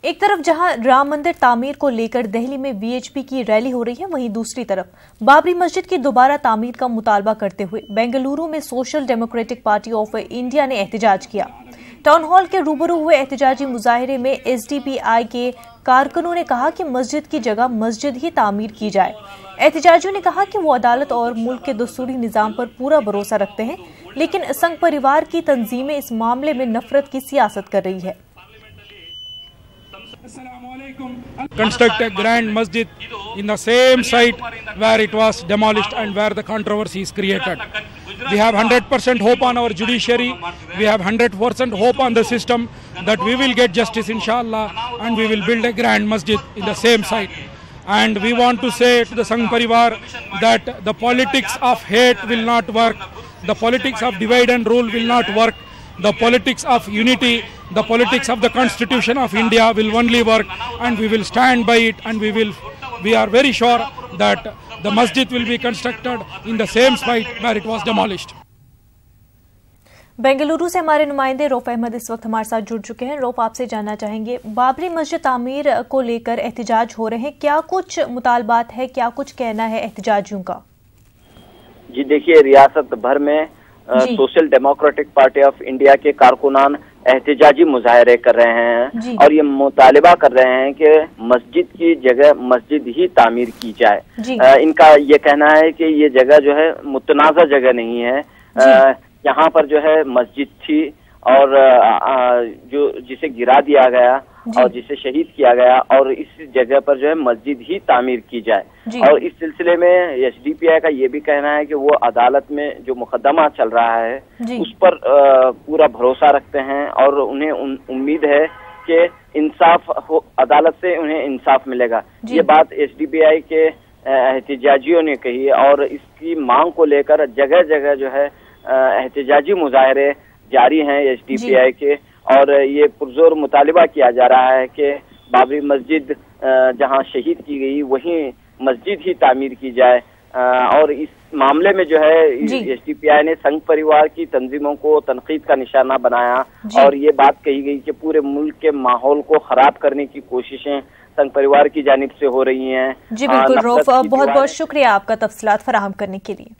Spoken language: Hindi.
एक तरफ जहां राम मंदिर तामीर को लेकर दिल्ली में वीएचपी की रैली हो रही है, वहीं दूसरी तरफ बाबरी मस्जिद की दोबारा तामीर का मुतालबा करते हुए बेंगलुरु में social democratic party of India ने एहतजाज किया। टाउन हॉल के रूबरू हुए एहतजाजी मुजाहरे में एसडीपीआई के कारकुनों ने कहा कि मस्जिद की जगह मस्जिद ही तामीर की जाए। एहतजाजियों ने कहा कि वो अदालत और मुल्क के दस्तूरी निजाम पर पूरा भरोसा रखते हैं, लेकिन संघ परिवार की तंजीमें इस मामले में नफरत की सियासत कर रही है। Construct a grand masjid in the same site where it was demolished and where the controversy is created. We have 100% hope on our judiciary. We have 100% hope on the system that we will get justice, inshallah, and we will build a grand masjid in the same site. And we want to say to the Sangh Parivar that the politics of hate will not work. The politics of divide and rule will not work. The politics of unity, the politics of the Constitution of India will only work, and we will stand by it, and we are very sure that the masjid will be constructed in the same site where it was demolished. Bengaluru से हमारे नुमाइंदे रऊफ अहमद इस वक्त हमारे साथ जुड़ चुके हैं। रऊफ, आपसे जानना चाहेंगे, बाबरी मस्जिद तामीर को लेकर एहतजाज हो रहे हैं, क्या कुछ मुतालबात है, क्या कुछ कहना है एहतजाजियों का? जी देखिए, रियासत भर में social democratic party of India के कारकुनान एहतजाजी मुजाहरे कर रहे हैं और ये मुतालिबा कर रहे हैं कि मस्जिद की जगह मस्जिद ही तामीर की जाए। इनका ये कहना है कि ये जगह जो है मुतनाज़ा जगह नहीं है। यहाँ पर जो है मस्जिद थी और जो जिसे गिरा दिया गया और जिसे शहीद किया गया, और इस जगह पर जो है मस्जिद ही तामीर की जाए। और इस सिलसिले में एसडीपीआई का ये भी कहना है कि वो अदालत में जो मुकदमा चल रहा है उस पर पूरा भरोसा रखते हैं और उन्हें उम्मीद है कि इंसाफ हो, अदालत से उन्हें इंसाफ मिलेगा। ये बात एसडीपीआई के एहतजाजियों ने कही और इसकी मांग को लेकर जगह जगह जो है एहतजाजी मुजाहरे जारी हैं एसडीपीआई के, और ये पुरजोर मुतालिबा किया जा रहा है कि बाबरी मस्जिद जहां शहीद की गई वहीं मस्जिद ही तामीर की जाए। और इस मामले में जो है एसडीपीआई ने संघ परिवार की तंजीमों को तनकीद का निशाना बनाया और ये बात कही गई कि पूरे मुल्क के माहौल को खराब करने की कोशिशें संघ परिवार की जानिब से हो रही हैं। जी बिल्कुल रऊफ, बहुत बहुत शुक्रिया आपका तफसीलात फराहम करने के लिए।